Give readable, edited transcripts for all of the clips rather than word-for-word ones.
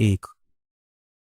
1।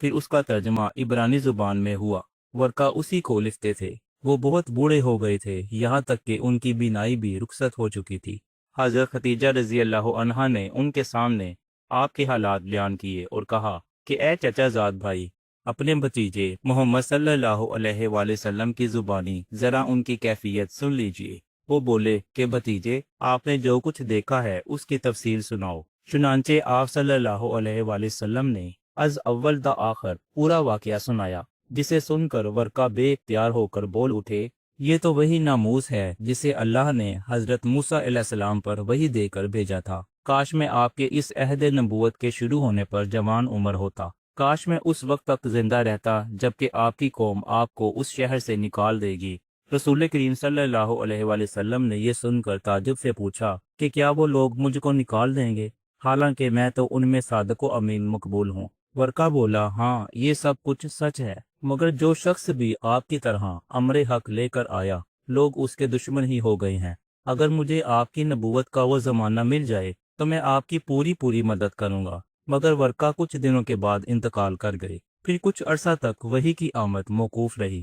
پھر اس کا ترجمہ عبرانی زبان میں ہوا۔ ورقہ اسی کو لکھتے تھے۔ وہ بہت بوڑھے ہو گئے تھے، یہاں تک کہ ان کی بینائی بھی رخصت ہو چکی تھی۔ حضرت خدیجہ رضی اللہ عنہا نے ان کے سامنے آپ کے حالات بیان کیے اور کہا کہ اے چچا زاد بھائی، اپنے بھتیجے محمد صلی اللہ علیہ وآلہ وسلم کی زبانی ذرا ان کی کیفیت سن لیجئے۔ وہ بولے کہ بھتیجے، آپ نے جو کچھ دیکھا ہے اس کی تفصیل سناؤ۔ چنانچہ آپ صلی اللہ علیہ وآلہ وسلم نے از اول تا آخر پورا واقعہ سنایا، جسے سن کر ورقہ بے اختیار ہو کر بول اٹھے، یہ تو وہی ناموس ہے جسے اللہ نے حضرت موسیٰ علیہ السلام پر وحی دے کر بھیجا تھا۔ کاش میں آپ کے اس عہد نبوت کے شروع ہونے پر جوان عمر ہوتا، کاش میں اس وقت تک زندہ رہتا جبکہ آپ کی قوم آپ کو اس شہر سے نکال دے گی۔ رسول کریم صلی اللہ علیہ وآلہ وسلم نے یہ سن کر تعجب سے پوچھا کہ کیا وہ لوگ مجھ کو نکال دیں گے، حالانکہ میں تو ان میں صادق و امین مقبول ہوں۔ ورقہ بولا، ہاں یہ سب کچھ سچ ہے، مگر جو شخص بھی آپ کی طرح امر حق لے کر آیا، لوگ اس کے دشمن ہی ہو گئے ہیں۔ اگر مجھے آپ کی نبوت کا وہ زمانہ مل جائے تو میں آپ کی پوری مدد کروں گا۔ مگر ورقہ کچھ دنوں کے بعد انتقال کر گئے۔ پھر کچھ عرصہ تک وحی کی آمد موقوف رہی۔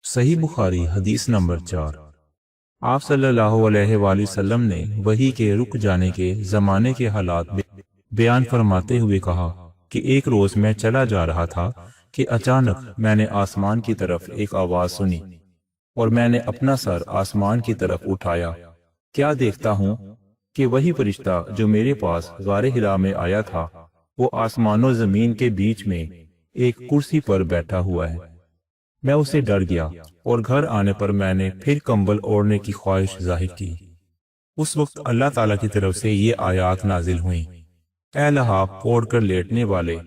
صحیح بخاری حدیث نمبر 4۔ آپ صلی اللہ علیہ وآلہ وسلم نے وحی کے رک جانے کے زمانے کے حالات بیان فرماتے ہوئے کہا کہ ایک روز میں چلا جا رہا تھا کہ اچانک میں نے آسمان کی طرف ایک آواز سنی، اور میں نے اپنا سر آسمان کی طرف اٹھایا، کیا دیکھتا ہوں کہ وہی فرشتہ جو میرے پاس غار حرا میں آیا تھا، وہ آسمان و زمین کے بیچ میں ایک کرسی پر بیٹھا ہوا ہے۔ میں اسے ڈر گیا، اور گھر آنے پر میں نے پھر کمبل اوڑھنے کی خواہش ظاہر کی۔ اس وقت اللہ تعالیٰ کی طرف سے یہ آیات نازل ہوئیں، اے لحاف اوڑھ کر لیٹنے والے،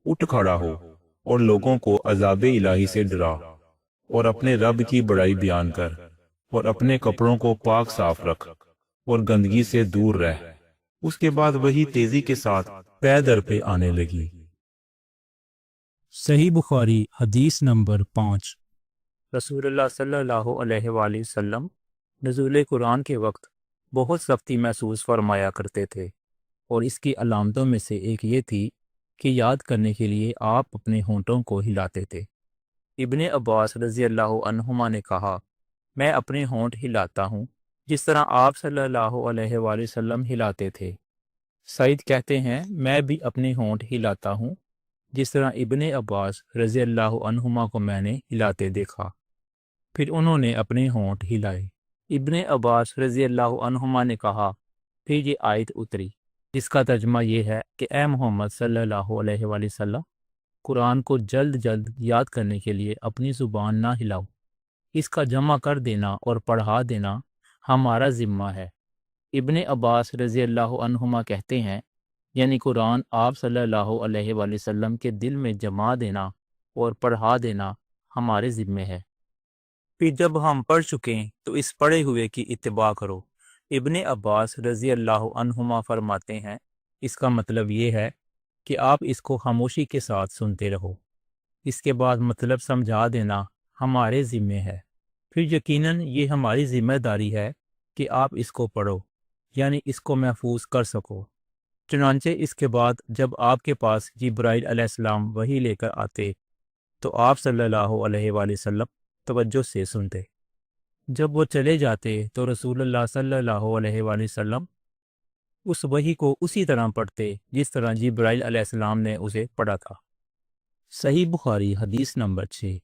اٹھ کھڑا ہو اور لوگوں کو عذاب الہی سے ڈرا، اور اپنے رب کی بڑائی بیان کر، اور اپنے کپڑوں کو پاک صاف رکھ، اور گندگی سے دور رہ۔ اس کے بعد وہی تیزی کے ساتھ پے در پہ آنے لگی۔ صحیح بخاری حدیث نمبر 5۔ رسول اللہ صلی اللہ علیہ وآلہ وسلم نزول قرآن کے وقت بہت سختی محسوس فرمایا کرتے تھے، اور اس کی علامتوں میں سے ایک یہ تھی کہ یاد کرنے کے لیے آپ اپنے ہونٹوں کو ہلاتے تھے۔ ابن عباس رضی اللہ عنہما نے کہا، میں اپنے ہونٹ ہلاتا ہوں جس طرح آپ صلی اللہ علیہ وآلہ وسلم ہلاتے تھے۔ سعید کہتے ہیں، میں بھی اپنے ہونٹ ہلاتا ہوں جس طرح ابن عباس رضی اللہ عنہما کو میں نے ہلاتے دیکھا۔ پھر انہوں نے اپنے ہونٹ ہلائے۔ ابن عباس رضی اللہ عنہما نے کہا، پھر یہ آیت اتری جس کا ترجمہ یہ ہے کہ اے محمد صلی اللہ علیہ وآلہ وسلم، قرآن کو جلد جلد یاد کرنے کے لیے اپنی زبان نہ ہلاؤ، اس کا جمع کر دینا اور پڑھا دینا ہمارا ذمہ ہے۔ ابن عباس رضی اللہ عنہما کہتے ہیں، یعنی قرآن آپ صلی اللہ علیہ وآلہ وسلم کے دل میں جما دینا اور پڑھا دینا ہمارے ذمے ہے۔ پھر جب ہم پڑھ چکیں تو اس پڑھے ہوئے کی اتباع کرو۔ ابن عباس رضی اللہ عنہما فرماتے ہیں، اس کا مطلب یہ ہے کہ آپ اس کو خاموشی کے ساتھ سنتے رہو، اس کے بعد مطلب سمجھا دینا ہمارے ذمے ہے۔ پھر یقیناً یہ ہماری ذمہ داری ہے کہ آپ اس کو پڑھو، یعنی اس کو محفوظ کر سکو۔ چنانچہ اس کے بعد جب آپ کے پاس جبرائیل علیہ السلام وحی لے کر آتے تو آپ صلی اللہ علیہ وآلہ وسلم توجہ سے سنتے۔ جب وہ چلے جاتے تو رسول اللہ صلی اللہ علیہ وآلہ وسلم اس وحی کو اسی طرح پڑھتے جس طرح جبرائیل علیہ السلام نے اسے پڑھا تھا۔ صحیح بخاری حدیث نمبر 6۔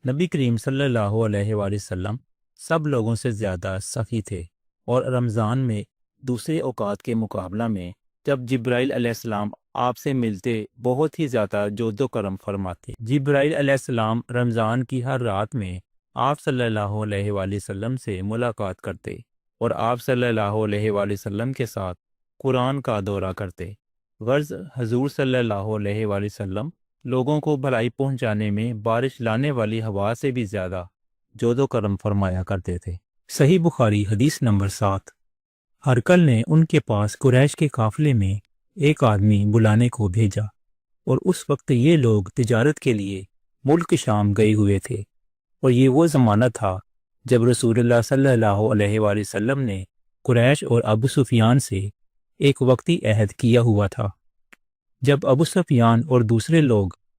نبی کریم صلی اللہ علیہ وآلہ وسلم سب لوگوں سے زیادہ سخی تھے، اور رمضان میں دوسرے اوقات کے مقابلہ میں جب جبرائیل علیہ السلام آپ سے ملتے بہت ہی زیادہ جود و کرم فرماتے۔ جبرائیل علیہ السلام رمضان کی ہر رات میں آپ صلی اللہ علیہ وآلہ وسلم سے ملاقات کرتے اور آپ صلی اللہ علیہ وآلہ وسلم کے ساتھ قرآن کا دورہ کرتے۔ غرض حضور صلی اللہ علیہ وآلہ وسلم لوگوں کو بھلائی پہنچانے میں بارش لانے والی ہوا سے بھی زیادہ جود و کرم فرمایا کرتے تھے۔ صحیح بخاری حدیث نمبر 7۔ ہرکل نے ان کے پاس قریش کے قافلے میں ایک آدمی بلانے کو بھیجا، اور اس وقت یہ لوگ تجارت کے لیے ملک شام گئے ہوئے تھے، اور یہ وہ زمانہ تھا جب رسول اللہ صلی اللہ علیہ وآلہ وسلم نے قریش اور ابو سفیان سے ایک وقتی عہد کیا ہوا تھا۔ جب ابو سفیان اور دوسرے لوگ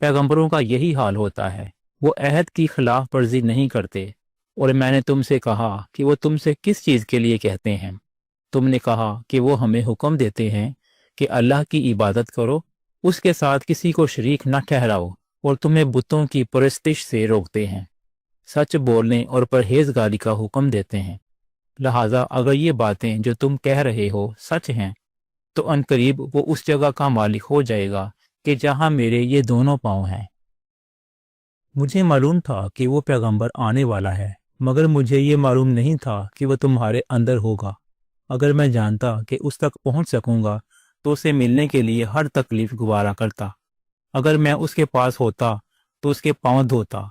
پیغمبروں کا یہی حال ہوتا ہے، وہ عہد کی خلاف ورزی نہیں کرتے۔ اور میں نے تم سے کہا کہ وہ تم سے کس چیز کے لیے کہتے ہیں؟ تم نے کہا کہ وہ ہمیں حکم دیتے ہیں کہ اللہ کی عبادت کرو، اس کے ساتھ کسی کو شریک نہ ٹھہراؤ، اور تمہیں بتوں کی پرستش سے روکتے ہیں، سچ بولنے اور پرہیزگاری کا حکم دیتے ہیں۔ لہٰذا اگر یہ باتیں جو تم کہہ رہے ہو سچ ہیں تو عنقریب وہ اس جگہ کا مالک ہو جائے گا کہ جہاں میرے یہ دونوں پاؤں ہیں۔ مجھے معلوم تھا کہ وہ پیغمبر آنے والا ہے، مگر مجھے یہ معلوم نہیں تھا کہ وہ تمہارے اندر ہوگا۔ اگر میں جانتا کہ اس تک پہنچ سکوں گا تو اسے ملنے کے لیے ہر تکلیف گوارا کرتا۔ اگر میں اس کے پاس ہوتا تو اس کے پاؤں دھوتا۔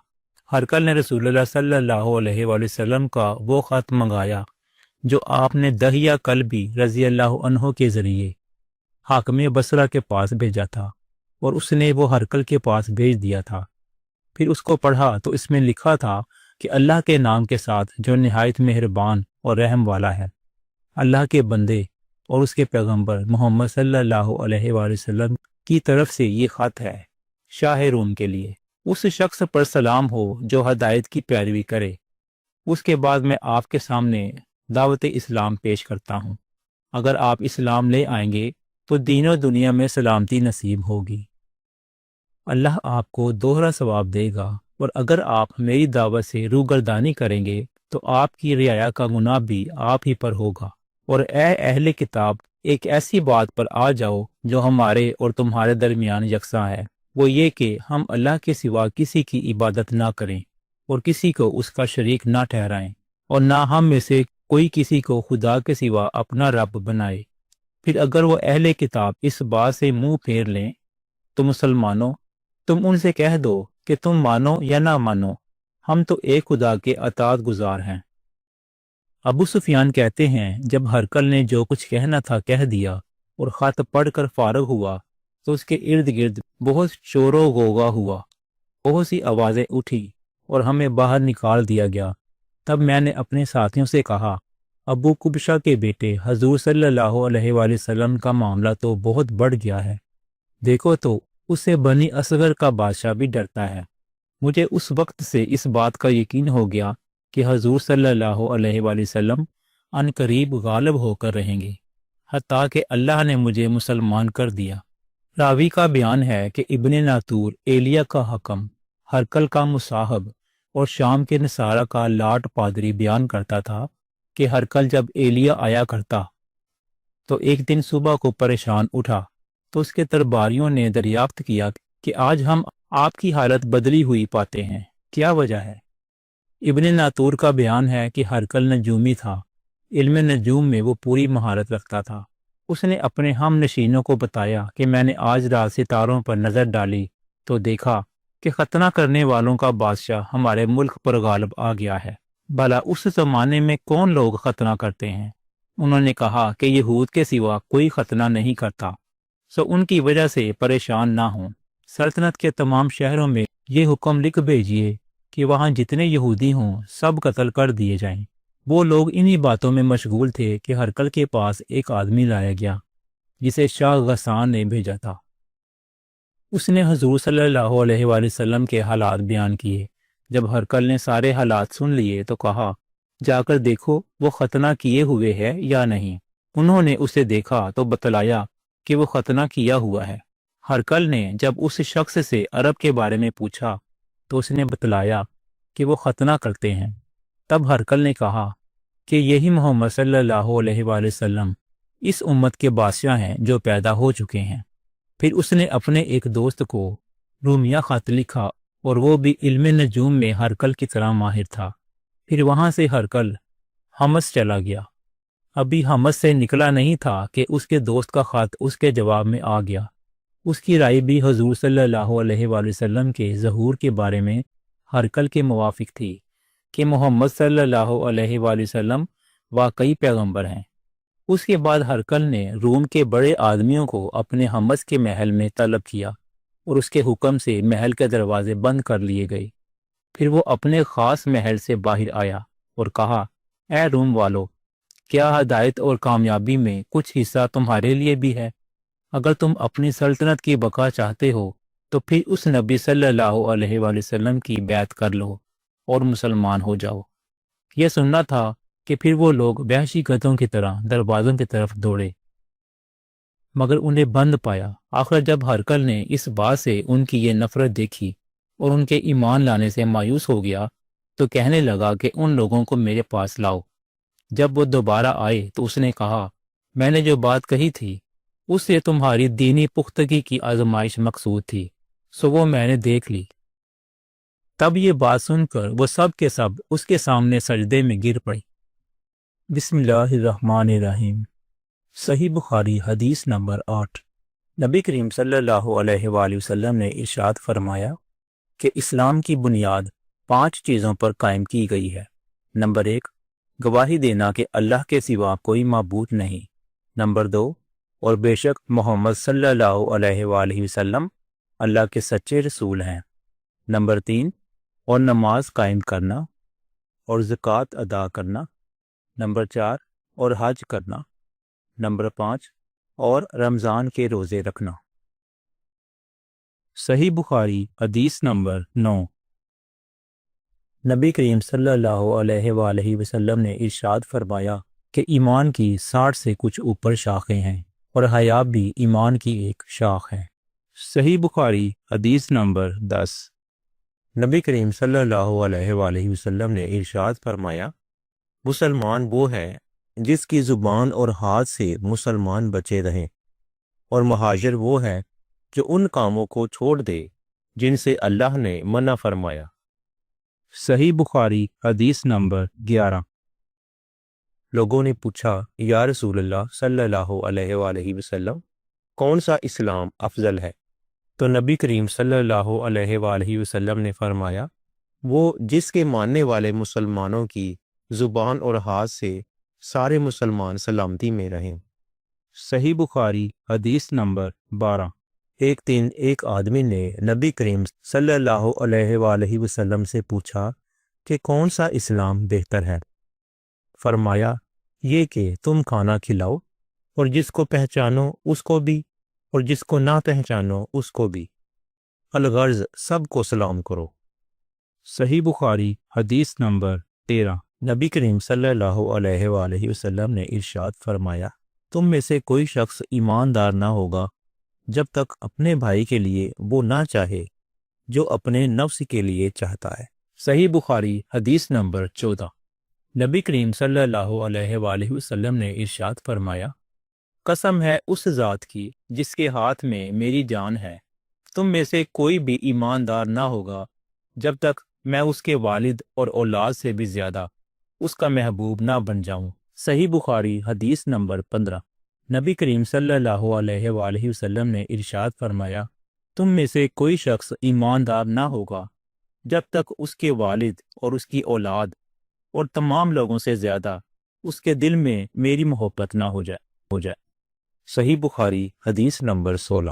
ہرقل نے رسول اللہ صلی اللہ علیہ وآلہ وسلم کا وہ خط منگایا جو آپ نے دہیہ کلبی رضی اللہ عنہ کے ذریعے حاکم بصرہ کے پاس بھیجا تھا، اور اس نے وہ ہرقل کے پاس بھیج دیا تھا۔ پھر اس کو پڑھا تو اس میں لکھا تھا کہ اللہ کے نام کے ساتھ جو نہایت مہربان اور رحم والا ہے، اللہ کے بندے اور اس کے پیغمبر محمد صلی اللہ علیہ وآلہ وسلم کی طرف سے یہ خط ہے، شاہ روم کے لیے۔ اس شخص پر سلام ہو جو ہدایت کی پیروی کرے۔ اس کے بعد میں آپ کے سامنے دعوت اسلام پیش کرتا ہوں۔ اگر آپ اسلام لے آئیں گے تو دین و دنیا میں سلامتی نصیب ہوگی۔ اللہ آپ کو دوہرا ثواب دے گا، اور اگر آپ میری دعوت سے روگردانی کریں گے تو آپ کی رعایا کا گناہ بھی آپ ہی پر ہوگا۔ اور اے اہل کتاب، ایک ایسی بات پر آ جاؤ جو ہمارے اور تمہارے درمیان یکساں ہے، وہ یہ کہ ہم اللہ کے سوا کسی کی عبادت نہ کریں اور کسی کو اس کا شریک نہ ٹھہرائیں، اور نہ ہم میں سے کوئی کسی کو خدا کے سوا اپنا رب بنائے۔ پھر اگر وہ اہل کتاب اس بات سے منہ پھیر لیں تو مسلمانوں، تم ان سے کہہ دو کہ تم مانو یا نہ مانو، ہم تو ایک خدا کے اطاعت گزار ہیں۔ ابو سفیان کہتے ہیں، جب ہرقل نے جو کچھ کہنا تھا کہہ دیا اور خط پڑھ کر فارغ ہوا تو اس کے ارد گرد بہت شور و غوغا ہوا، بہت سی آوازیں اٹھی اور ہمیں باہر نکال دیا گیا۔ تب میں نے اپنے ساتھیوں سے کہا، ابو قبشہ کے بیٹے حضور صلی اللہ علیہ وآلہ وسلم کا معاملہ تو بہت بڑھ گیا ہے، دیکھو تو اس سے بنی اصغر کا بادشاہ بھی ڈرتا ہے۔ مجھے اس وقت سے اس بات کا یقین ہو گیا کہ حضور صلی اللہ علیہ وآلہ وسلم ان قریب غالب ہو کر رہیں گے، حتیٰ کہ اللہ نے مجھے مسلمان کر دیا۔ راوی کا بیان ہے کہ ابن ناتور ایلیا کا حکم، ہرقل کا مصاحب اور شام کے نصارہ کا لاٹ پادری بیان کرتا تھا کہ ہرقل جب ایلیا آیا کرتا تو ایک دن صبح کو پریشان اٹھا تو اس کے درباریوں نے دریافت کیا کہ آج ہم آپ کی حالت بدلی ہوئی پاتے ہیں، کیا وجہ ہے؟ ابن ناتور کا بیان ہے کہ ہرقل نجومی تھا، علم نجوم میں وہ پوری مہارت رکھتا تھا۔ اس نے اپنے ہم نشینوں کو بتایا کہ میں نے آج رات ستاروں پر نظر ڈالی تو دیکھا کہ ختنہ کرنے والوں کا بادشاہ ہمارے ملک پر غالب آ گیا ہے۔ بھلا اس زمانے میں کون لوگ ختنہ کرتے ہیں؟ انہوں نے کہا کہ یہود کے سوا کوئی ختنہ نہیں کرتا، سو ان کی وجہ سے پریشان نہ ہوں۔ سلطنت کے تمام شہروں میں یہ حکم لکھ بھیجیے کہ وہاں جتنے یہودی ہوں سب قتل کر دیے جائیں۔ وہ لوگ انہی باتوں میں مشغول تھے کہ ہرقل کے پاس ایک آدمی لایا گیا جسے شاہ غسان نے بھیجا تھا۔ اس نے حضور صلی اللہ علیہ وآلہ وسلم کے حالات بیان کیے۔ جب ہرقل نے سارے حالات سن لیے تو کہا، جا کر دیکھو وہ ختنہ کیے ہوئے ہے یا نہیں۔ انہوں نے اسے دیکھا تو بتلایا کہ وہ ختنہ کیا ہوا ہے۔ ہرقل نے جب اس شخص سے عرب کے بارے میں پوچھا تو اس نے بتلایا کہ وہ ختنہ کرتے ہیں۔ تب ہرقل نے کہا کہ یہی محمد صلی اللہ علیہ وآلہ وسلم اس امت کے بادشاہ ہیں جو پیدا ہو چکے ہیں۔ پھر اس نے اپنے ایک دوست کو رومیہ خط لکھا اور وہ بھی علم نجوم میں ہرقل کی طرح ماہر تھا۔ پھر وہاں سے ہرقل حمص چلا گیا۔ ابھی حمص سے نکلا نہیں تھا کہ اس کے دوست کا خط اس کے جواب میں آ گیا۔ اس کی رائے بھی حضور صلی اللہ علیہ وآلہ وسلم کے ظہور کے بارے میں ہرقل کے موافق تھی کہ محمد صلی اللہ علیہ وآلہ وسلم واقعی پیغمبر ہیں۔ اس کے بعد ہرقل نے روم کے بڑے آدمیوں کو اپنے حمص کے محل میں طلب کیا اور اس کے حکم سے محل کے دروازے بند کر لیے گئے۔ پھر وہ اپنے خاص محل سے باہر آیا اور کہا، اے روم والو، کیا ہدایت اور کامیابی میں کچھ حصہ تمہارے لیے بھی ہے؟ اگر تم اپنی سلطنت کی بقا چاہتے ہو تو پھر اس نبی صلی اللہ علیہ وآلہ وسلم کی بیعت کر لو اور مسلمان ہو جاؤ۔ یہ سننا تھا کہ پھر وہ لوگ وحشی گدھوں کی طرح دروازوں کی طرف دوڑے، مگر انہیں بند پایا۔ آخر جب ہرکل نے اس بات سے ان کی یہ نفرت دیکھی اور ان کے ایمان لانے سے مایوس ہو گیا تو کہنے لگا کہ ان لوگوں کو میرے پاس لاؤ۔ جب وہ دوبارہ آئے تو اس نے کہا، میں نے جو بات کہی تھی اس سے تمہاری دینی پختگی کی آزمائش مقصود تھی، سو وہ میں نے دیکھ لی۔ تب یہ بات سن کر وہ سب کے سب اس کے سامنے سجدے میں گر پڑی۔ بسم اللہ الرحمن الرحیم۔ صحیح بخاری حدیث نمبر 8۔ نبی کریم صلی اللہ علیہ وآلہ وسلم نے ارشاد فرمایا کہ اسلام کی بنیاد 5 چیزوں پر قائم کی گئی ہے۔ نمبر 1، گواہی دینا کہ اللہ کے سوا کوئی معبود نہیں۔ نمبر 2، اور بے شک محمد صلی اللہ علیہ وآلہ وسلم اللہ کے سچے رسول ہیں۔ نمبر 3، اور نماز قائم کرنا اور زکوٰۃ ادا کرنا۔ نمبر 4، اور حج کرنا۔ نمبر 5، اور رمضان کے روزے رکھنا۔ صحیح بخاری حدیث نمبر 9۔ نبی کریم صلی اللہ علیہ وآلہ وسلم نے ارشاد فرمایا کہ ایمان کی 60 سے کچھ اوپر شاخیں ہیں اور حیا بھی ایمان کی ایک شاخ ہے۔ صحیح بخاری حدیث نمبر 10۔ نبی کریم صلی اللہ علیہ وآلہ وسلم نے ارشاد فرمایا، مسلمان وہ ہے جس کی زبان اور ہاتھ سے مسلمان بچے رہیں، اور مہاجر وہ ہے جو ان کاموں کو چھوڑ دے جن سے اللہ نے منع فرمایا۔ صحیح بخاری حدیث نمبر 11۔ لوگوں نے پوچھا، یا رسول اللہ صلی اللہ علیہ وآلہ وسلم، کون سا اسلام افضل ہے؟ تو نبی کریم صلی اللہ علیہ وآلہ وسلم نے فرمایا، وہ جس کے ماننے والے مسلمانوں کی زبان اور ہاتھ سے سارے مسلمان سلامتی میں رہیں۔ صحیح بخاری حدیث نمبر 12۔ ایک دن ایک آدمی نے نبی کریم صلی اللہ علیہ وآلہ وسلم سے پوچھا کہ کون سا اسلام بہتر ہے؟ فرمایا، یہ کہ تم کھانا کھلاؤ اور جس کو پہچانو اس کو بھی اور جس کو نہ پہچانو اس کو بھی، الغرض سب کو سلام کرو۔ صحیح بخاری حدیث نمبر 13۔ نبی کریم صلی اللہ علیہ وآلہ وسلم نے ارشاد فرمایا، تم میں سے کوئی شخص ایماندار نہ ہوگا جب تک اپنے بھائی کے لیے وہ نہ چاہے جو اپنے نفس کے لیے چاہتا ہے۔ صحیح بخاری حدیث نمبر 14۔ نبی کریم صلی اللہ علیہ وآلہ وسلم نے ارشاد فرمایا، قسم ہے اس ذات کی جس کے ہاتھ میں میری جان ہے، تم میں سے کوئی بھی ایماندار نہ ہوگا جب تک میں اس کے والد اور اولاد سے بھی زیادہ اس کا محبوب نہ بن جاؤں۔ صحیح بخاری حدیث نمبر 15۔ نبی کریم صلی اللہ علیہ وآلہ وسلم نے ارشاد فرمایا، تم میں سے کوئی شخص ایماندار نہ ہوگا جب تک اس کے والد اور اس کی اولاد اور تمام لوگوں سے زیادہ اس کے دل میں میری محبت نہ ہو جائے۔ صحیح بخاری حدیث نمبر 16۔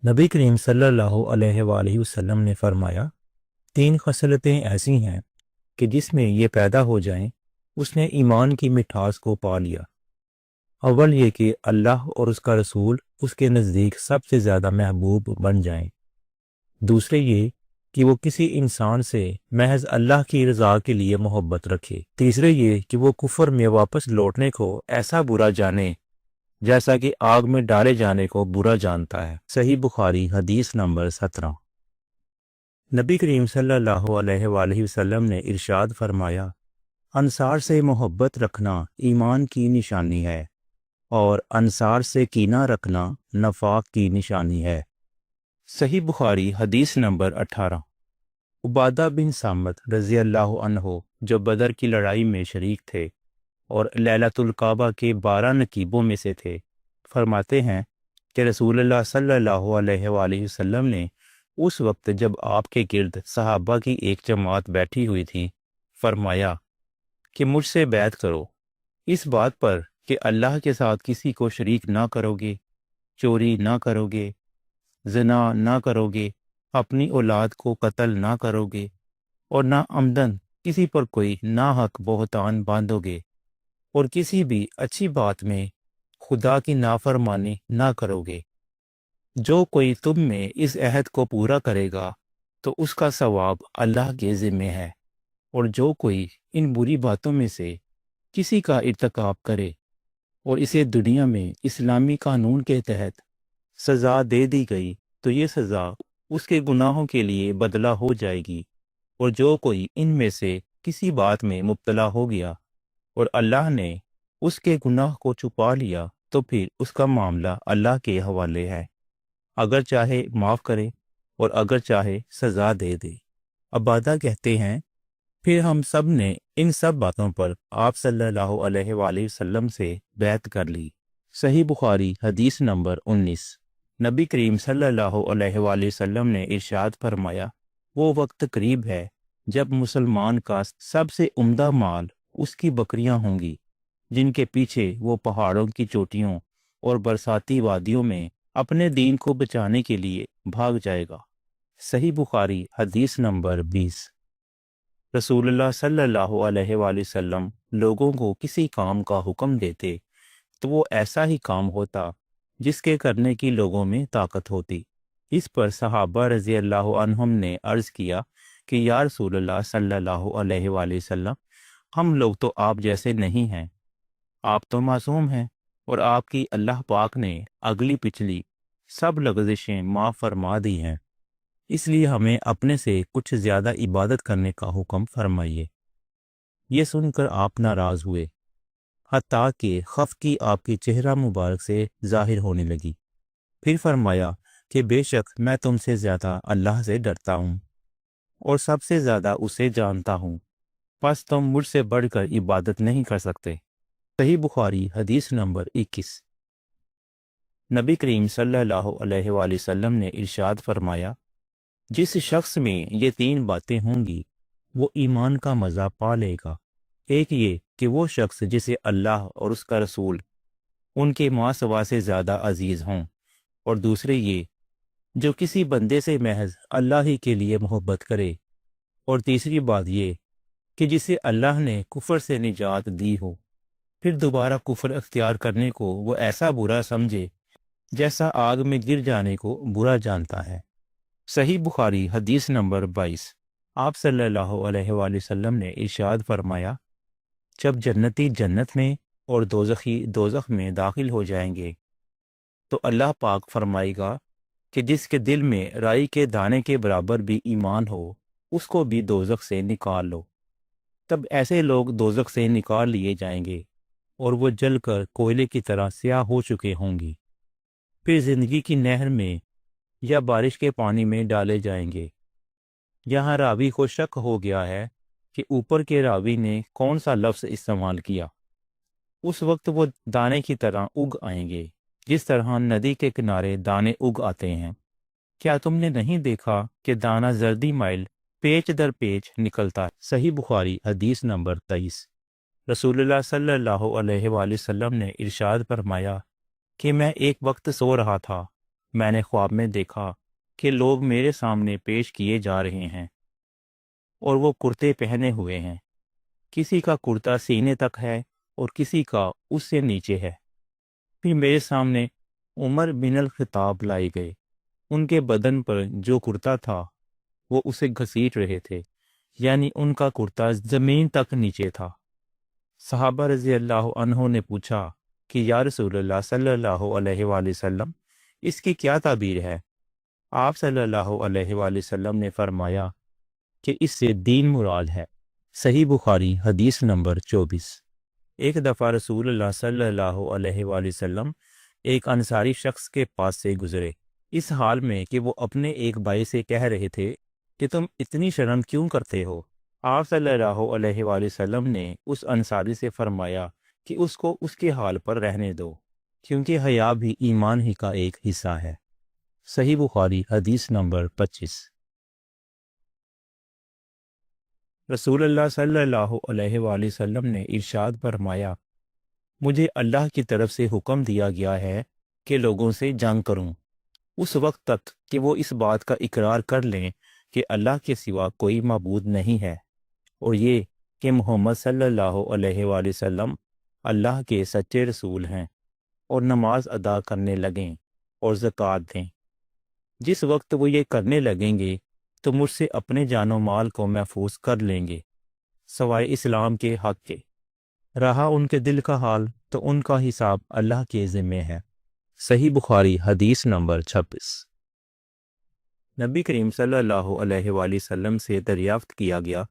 نبی کریم صلی اللہ علیہ وآلہ وسلم نے فرمایا، 3 خصلتیں ایسی ہیں کہ جس میں یہ پیدا ہو جائیں اس نے ایمان کی مٹھاس کو پا لیا۔ اول یہ کہ اللہ اور اس کا رسول اس کے نزدیک سب سے زیادہ محبوب بن جائیں۔ دوسرے یہ کہ وہ کسی انسان سے محض اللہ کی رضا کے لیے محبت رکھے۔ تیسرے یہ کہ وہ کفر میں واپس لوٹنے کو ایسا برا جانے جیسا کہ آگ میں ڈالے جانے کو برا جانتا ہے۔ صحیح بخاری حدیث نمبر 17۔ نبی کریم صلی اللہ علیہ وآلہ وسلم نے ارشاد فرمایا، انصار سے محبت رکھنا ایمان کی نشانی ہے اور انصار سے کینہ رکھنا نفاق کی نشانی ہے۔ صحیح بخاری حدیث نمبر 18۔ عبادہ بن صامت رضی اللہ عنہ جو بدر کی لڑائی میں شریک تھے اور لیلۃ الکعبہ کے 12 نقیبوں میں سے تھے، فرماتے ہیں کہ رسول اللہ صلی اللہ علیہ وآلہ وسلم نے اس وقت جب آپ کے گرد صحابہ کی ایک جماعت بیٹھی ہوئی تھی فرمایا کہ مجھ سے بیعت کرو اس بات پر کہ اللہ کے ساتھ کسی کو شریک نہ کرو گے، چوری نہ کرو گے، زنا نہ کرو گے، اپنی اولاد کو قتل نہ کرو گے اور نہ عمدن کسی پر کوئی ناحق بہتان باندھو گے اور کسی بھی اچھی بات میں خدا کی نافرمانی نہ کرو گے۔ جو کوئی تم میں اس عہد کو پورا کرے گا تو اس کا ثواب اللہ کے ذمے ہے، اور جو کوئی ان بری باتوں میں سے کسی کا ارتکاب کرے اور اسے دنیا میں اسلامی قانون کے تحت سزا دے دی گئی تو یہ سزا اس کے گناہوں کے لیے بدلہ ہو جائے گی، اور جو کوئی ان میں سے کسی بات میں مبتلا ہو گیا اور اللہ نے اس کے گناہ کو چھپا لیا تو پھر اس کا معاملہ اللہ کے حوالے ہے، اگر چاہے معاف کرے اور اگر چاہے سزا دے دے۔ عبادہ کہتے ہیں پھر ہم سب نے ان سب باتوں پر آپ صلی اللہ علیہ وآلہ وسلم سے بیعت کر لی۔ صحیح بخاری حدیث نمبر 19۔ نبی کریم صلی اللہ علیہ وآلہ وسلم نے ارشاد فرمایا، وہ وقت قریب ہے جب مسلمان کا سب سے عمدہ مال اس کی بکریاں ہوں گی، جن کے پیچھے وہ پہاڑوں کی چوٹیوں اور برساتی وادیوں میں اپنے دین کو بچانے کے لیے بھاگ جائے گا۔ صحیح بخاری حدیث نمبر 20۔ رسول اللہ صلی اللہ علیہ وآلہ وسلم لوگوں کو کسی کام کا حکم دیتے تو وہ ایسا ہی کام ہوتا جس کے کرنے کی لوگوں میں طاقت ہوتی۔ اس پر صحابہ رضی اللہ عنہم نے عرض کیا کہ یا رسول اللہ صلی اللہ علیہ وآلہ وسلم، ہم لوگ تو آپ جیسے نہیں ہیں، آپ تو معصوم ہیں، اور آپ کی اللہ پاک نے اگلی پچھلی سب لغزشیں معاف فرما دی ہیں، اس لیے ہمیں اپنے سے کچھ زیادہ عبادت کرنے کا حکم فرمائیے۔ یہ سن کر آپ ناراض ہوئے، حتیٰ کہ خفگی آپ کی چہرہ مبارک سے ظاہر ہونے لگی۔ پھر فرمایا کہ بے شک میں تم سے زیادہ اللہ سے ڈرتا ہوں اور سب سے زیادہ اسے جانتا ہوں، پس تم مجھ سے بڑھ کر عبادت نہیں کر سکتے۔ صحیح بخاری حدیث نمبر 21۔ نبی کریم صلی اللہ علیہ وآلہ وسلم نے ارشاد فرمایا، جس شخص میں یہ 3 باتیں ہوں گی وہ ایمان کا مزہ پا لے گا۔ ایک یہ کہ وہ شخص جسے اللہ اور اس کا رسول ان کے ماں سوا سے زیادہ عزیز ہوں، اور دوسرے یہ جو کسی بندے سے محض اللہ ہی کے لیے محبت کرے، اور تیسری بات یہ کہ جسے اللہ نے کفر سے نجات دی ہو، پھر دوبارہ کفر اختیار کرنے کو وہ ایسا برا سمجھے جیسا آگ میں گر جانے کو برا جانتا ہے۔ صحیح بخاری حدیث نمبر 22۔ آپ صلی اللہ علیہ وآلہ وسلم نے ارشاد فرمایا، جب جنتی جنت میں اور دوزخی دوزخ میں داخل ہو جائیں گے تو اللہ پاک فرمائے گا کہ جس کے دل میں رائی کے دانے کے برابر بھی ایمان ہو اس کو بھی دوزخ سے نکال لو۔ تب ایسے لوگ دوزخ سے نکال لیے جائیں گے اور وہ جل کر کوئلے کی طرح سیاہ ہو چکے ہوں گی، پھر زندگی کی نہر میں یا بارش کے پانی میں ڈالے جائیں گے۔ یہاں راوی کو شک ہو گیا ہے کہ اوپر کے راوی نے کون سا لفظ استعمال کیا۔ اس وقت وہ دانے کی طرح اگ آئیں گے، جس طرح ندی کے کنارے دانے اگ آتے ہیں۔ کیا تم نے نہیں دیکھا کہ دانہ زردی مائل پیچ در پیچ نکلتا ہے؟ صحیح بخاری حدیث نمبر 23۔ رسول اللہ صلی اللہ علیہ وآلہ وسلم نے ارشاد فرمایا کہ میں ایک وقت سو رہا تھا، میں نے خواب میں دیکھا کہ لوگ میرے سامنے پیش کیے جا رہے ہیں اور وہ کرتے پہنے ہوئے ہیں، کسی کا کرتا سینے تک ہے اور کسی کا اس سے نیچے ہے۔ پھر میرے سامنے عمر بن الخطاب لائے گئے، ان کے بدن پر جو کرتا تھا وہ اسے گھسیٹ رہے تھے، یعنی ان کا کرتا زمین تک نیچے تھا۔ صحابہ رضی اللہ عنہ نے پوچھا کہ یا رسول اللہ صلی اللہ علیہ وآلہ وسلم، اس کی کیا تعبیر ہے؟ آپ صلی اللہ علیہ وآلہ وسلم نے فرمایا کہ اس سے دین مراد ہے۔ صحیح بخاری حدیث نمبر 24۔ ایک دفعہ رسول اللہ صلی اللہ علیہ وآلہ وسلم ایک انصاری شخص کے پاس سے گزرے، اس حال میں کہ وہ اپنے ایک بھائی سے کہہ رہے تھے کہ تم اتنی شرم کیوں کرتے ہو؟ آپ صلی اللہ علیہ وآلہ وسلم نے اس انصاری سے فرمایا کہ اس کو اس کے حال پر رہنے دو، کیونکہ حیا بھی ایمان ہی کا ایک حصہ ہے۔ صحیح بخاری حدیث نمبر 25۔ رسول اللہ صلی اللہ علیہ وآلہ وسلم نے ارشاد فرمایا، مجھے اللہ کی طرف سے حکم دیا گیا ہے کہ لوگوں سے جنگ کروں اس وقت تک کہ وہ اس بات کا اقرار کر لیں کہ اللہ کے سوا کوئی معبود نہیں ہے، اور یہ کہ محمد صلی اللہ علیہ وآلہ وسلم اللہ کے سچے رسول ہیں، اور نماز ادا کرنے لگیں اور زکوٰۃ دیں۔ جس وقت وہ یہ کرنے لگیں گے تو مجھ سے اپنے جان و مال کو محفوظ کر لیں گے سوائے اسلام کے حق کے۔ رہا ان کے دل کا حال تو ان کا حساب اللہ کے ذمے ہے۔ صحیح بخاری حدیث نمبر 26۔ نبی کریم صلی اللہ علیہ وآلہ وسلم سے دریافت کیا گیا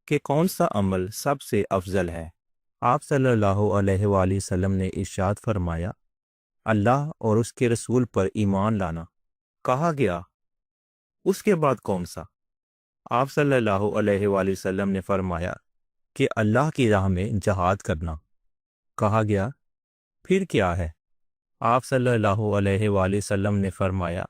کہ کون سا عمل سب سے افضل ہے۔ آپ صلی اللہ علیہ وآلہ وسلم نے ارشاد فرمایا، اللہ اور اس کے رسول پر ایمان لانا۔ کہا گیا، اس کے بعد کون سا؟ آپ صلی اللہ علیہ وآلہ وسلم نے فرمایا کہ اللہ کی راہ میں جہاد کرنا۔ کہا گیا، پھر کیا ہے؟ آپ صلی اللہ علیہ وآلہ وسلم نے فرمایا،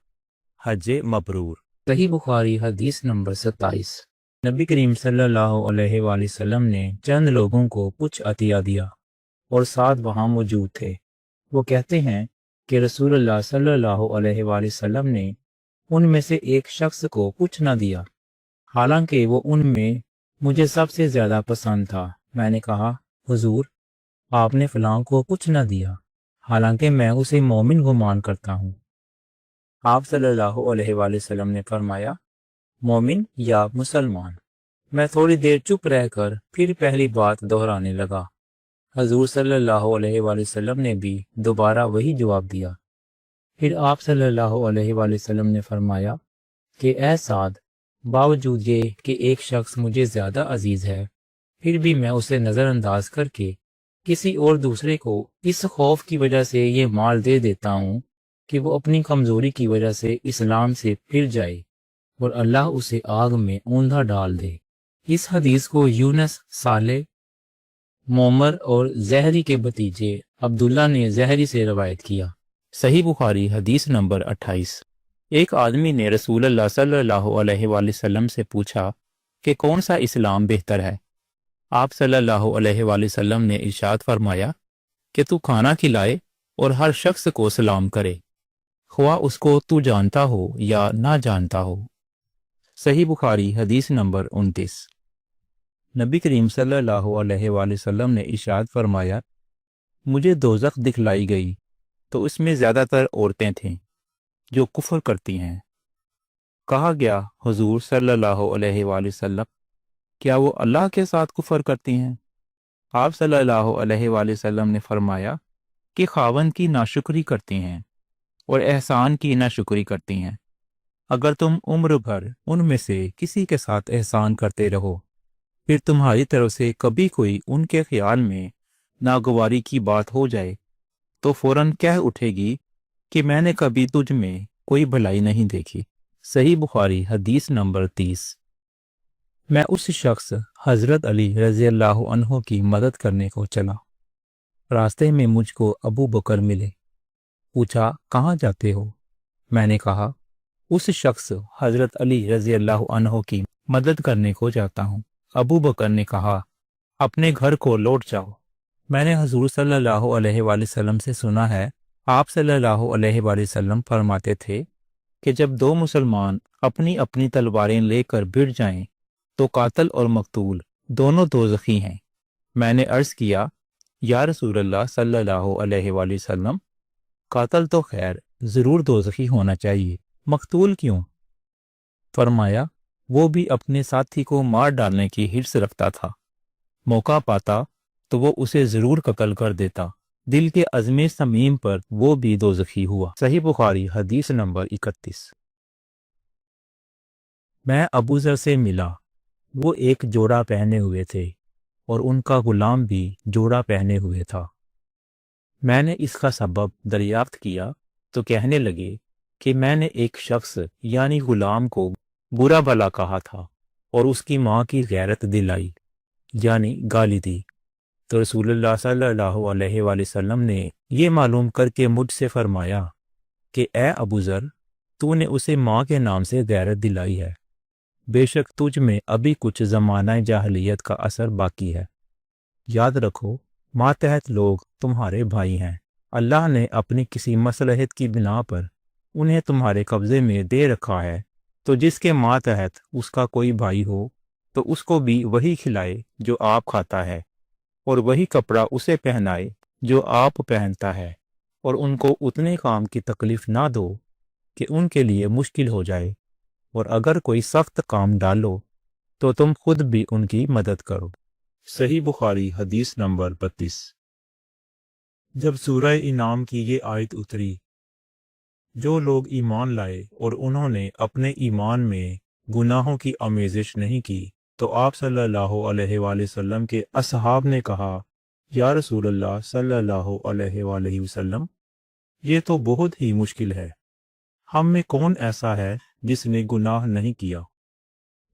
حج مبرور۔ صحیح بخاری حدیث نمبر 27۔ نبی کریم صلی اللہ علیہ وآلہ وسلم نے چند لوگوں کو کچھ عطیہ دیا اور ساتھ وہاں موجود تھے۔ وہ کہتے ہیں کہ رسول اللہ صلی اللہ علیہ وآلہ وسلم نے ان میں سے ایک شخص کو کچھ نہ دیا، حالانکہ وہ ان میں مجھے سب سے زیادہ پسند تھا۔ میں نے کہا، حضور، آپ نے فلاں کو کچھ نہ دیا، حالانکہ میں اسے مومن گمان کرتا ہوں۔ آپ صلی اللہ علیہ وآلہ وسلم نے فرمایا، مومن یا مسلمان؟ میں تھوڑی دیر چپ رہ کر پھر پہلی بات دہرانے لگا۔ حضور صلی اللہ علیہ وآلہ وسلم نے بھی دوبارہ وہی جواب دیا۔ پھر آپ صلی اللہ علیہ وآلہ وسلم نے فرمایا کہ اے سعد، باوجود یہ کہ ایک شخص مجھے زیادہ عزیز ہے، پھر بھی میں اسے نظر انداز کر کے کسی اور دوسرے کو اس خوف کی وجہ سے یہ مال دے دیتا ہوں کہ وہ اپنی کمزوری کی وجہ سے اسلام سے پھر جائے اور اللہ اسے آگ میں اوندھا ڈال دے۔ اس حدیث کو یونس، صالح، معمر اور زہری کے بھتیجے عبداللہ نے زہری سے روایت کیا۔ صحیح بخاری حدیث نمبر 28۔ ایک آدمی نے رسول اللہ صلی اللہ علیہ وآلہ وسلم سے پوچھا کہ کون سا اسلام بہتر ہے؟ آپ صلی اللہ علیہ وآلہ وسلم نے ارشاد فرمایا کہ تو کھانا کھلائے اور ہر شخص کو سلام کرے، خواہ اس کو تو جانتا ہو یا نہ جانتا ہو۔ صحیح بخاری حدیث نمبر 29۔ نبی کریم صلی اللہ علیہ وآلہ وسلم نے ارشاد فرمایا، مجھے دوزخ دکھلائی گئی تو اس میں زیادہ تر عورتیں تھیں جو کفر کرتی ہیں۔ کہا گیا، حضور صلی اللہ علیہ وآلہ وسلم، کیا وہ اللہ کے ساتھ کفر کرتی ہیں؟ آپ صلی اللہ علیہ وآلہ وسلم نے فرمایا کہ خاوند کی ناشکری کرتی ہیں اور احسان کی ناشکری کرتی ہیں۔ اگر تم عمر بھر ان میں سے کسی کے ساتھ احسان کرتے رہو، پھر تمہاری طرف سے کبھی کوئی ان کے خیال میں ناگواری کی بات ہو جائے تو فوراً کہہ اٹھے گی کہ میں نے کبھی تجھ میں کوئی بھلائی نہیں دیکھی۔ صحیح بخاری حدیث نمبر 30۔ میں اس شخص حضرت علی رضی اللہ عنہ کی مدد کرنے کو چلا۔ راستے میں مجھ کو ابو بکر ملے۔ پوچھا، کہاں جاتے ہو؟ میں نے کہا، اس شخص حضرت علی رضی اللہ عنہ کی مدد کرنے کو جاتا ہوں۔ ابو بکر نے کہا، اپنے گھر کو لوٹ جاؤ۔ میں نے حضور صلی اللہ علیہ وآلہ وسلم سے سنا ہے، آپ صلی اللہ علیہ وآلہ وسلم فرماتے تھے کہ جب دو مسلمان اپنی اپنی تلواریں لے کر بھڑ جائیں تو قاتل اور مقتول دونوں دوزخی ہیں۔ میں نے عرض کیا، یا رسول اللہ صلی اللہ علیہ وآلہ وسلم، قاتل تو خیر ضرور دوزخی ہونا چاہیے، مقتول کیوں؟ فرمایا، وہ بھی اپنے ساتھی کو مار ڈالنے کی حرص رکھتا تھا، موقع پاتا تو وہ اسے ضرور قتل کر دیتا، دل کے عزم سمیم پر وہ بھی دوزخی ہوا۔ صحیح بخاری حدیث نمبر 31۔ میں ابو ذر سے ملا، وہ ایک جوڑا پہنے ہوئے تھے اور ان کا غلام بھی جوڑا پہنے ہوئے تھا۔ میں نے اس کا سبب دریافت کیا تو کہنے لگے کہ میں نے ایک شخص یعنی غلام کو برا بھلا کہا تھا اور اس کی ماں کی غیرت دلائی یعنی گالی دی، تو رسول اللہ صلی اللہ علیہ وآلہ وسلم نے یہ معلوم کر کے مجھ سے فرمایا کہ اے ابو ذر، تو نے اسے ماں کے نام سے غیرت دلائی ہے، بے شک تجھ میں ابھی کچھ زمانہ جاہلیت کا اثر باقی ہے۔ یاد رکھو، ماتحت لوگ تمہارے بھائی ہیں، اللہ نے اپنی کسی مصلحت کی بنا پر انہیں تمہارے قبضے میں دے رکھا ہے، تو جس کے ماتحت اس کا کوئی بھائی ہو تو اس کو بھی وہی کھلائے جو آپ کھاتا ہے، اور وہی کپڑا اسے پہنائے جو آپ پہنتا ہے، اور ان کو اتنے کام کی تکلیف نہ دو کہ ان کے لیے مشکل ہو جائے، اور اگر کوئی سخت کام ڈالو تو تم خود بھی ان کی مدد کرو۔ صحیح بخاری حدیث نمبر 32۔ جب سورہ انعام کی یہ آیت اتری، جو لوگ ایمان لائے اور انہوں نے اپنے ایمان میں گناہوں کی آمیزش نہیں کی، تو آپ صلی اللہ علیہ وآلہ وسلم کے اصحاب نے کہا، یا رسول اللہ صلی اللہ علیہ وآلہ وسلم، یہ تو بہت ہی مشکل ہے، ہم میں کون ایسا ہے جس نے گناہ نہیں کیا؟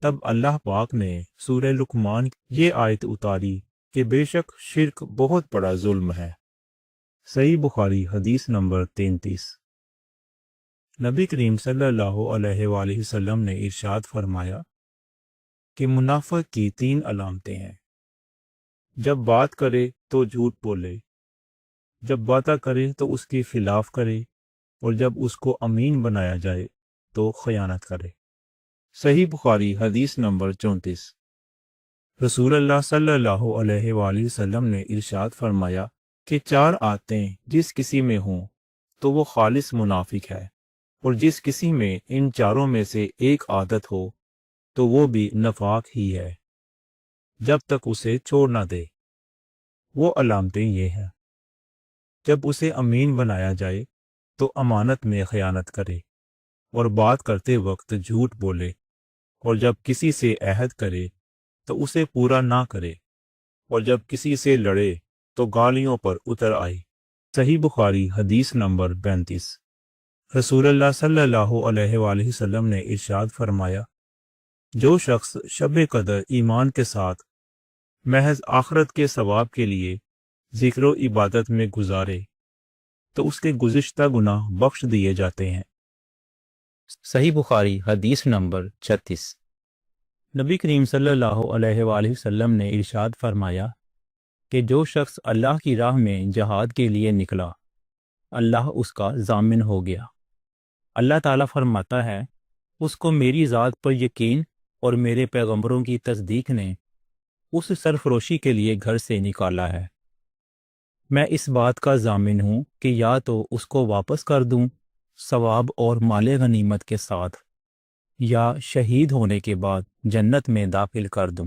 تب اللہ پاک نے سورہ لقمان یہ آیت اتاری کہ بے شک شرک بہت بڑا ظلم ہے۔ صحیح بخاری حدیث نمبر 33۔ نبی کریم صلی اللہ علیہ وآلہ وسلم نے ارشاد فرمایا کہ منافق کی 3 علامتیں ہیں: جب بات کرے تو جھوٹ بولے، جب باتیں کرے تو اس کے خلاف کرے، اور جب اس کو امین بنایا جائے تو خیانت کرے۔ صحیح بخاری حدیث نمبر 34۔ رسول اللہ صلی اللہ علیہ وآلہ وسلم نے ارشاد فرمایا کہ 4 عادتیں جس کسی میں ہوں تو وہ خالص منافق ہے، اور جس کسی میں ان 4 میں سے ایک عادت ہو تو وہ بھی نفاق ہی ہے، جب تک اسے چھوڑ نہ دے۔ وہ علامتیں یہ ہیں: جب اسے امین بنایا جائے تو امانت میں خیانت کرے، اور بات کرتے وقت جھوٹ بولے، اور جب کسی سے عہد کرے تو اسے پورا نہ کرے، اور جب کسی سے لڑے تو گالیوں پر اتر آئے۔ صحیح بخاری حدیث نمبر 35۔ رسول اللہ صلی اللہ علیہ وآلہ وسلم نے ارشاد فرمایا، جو شخص شب قدر ایمان کے ساتھ محض آخرت کے ثواب کے لیے ذکر و عبادت میں گزارے تو اس کے گزشتہ گناہ بخش دیے جاتے ہیں۔ صحیح بخاری حدیث نمبر 36۔ نبی کریم صلی اللہ علیہ وآلہ وسلم نے ارشاد فرمایا کہ جو شخص اللہ کی راہ میں جہاد کے لیے نکلا، اللہ اس کا ضامن ہو گیا۔ اللہ تعالیٰ فرماتا ہے، اس کو میری ذات پر یقین اور میرے پیغمبروں کی تصدیق نے اس سرفروشی کے لیے گھر سے نکالا ہے۔ میں اس بات کا ضامن ہوں کہ یا تو اس کو واپس کر دوں ثواب اور مال غنیمت کے ساتھ، یا شہید ہونے کے بعد جنت میں داخل کر دوں۔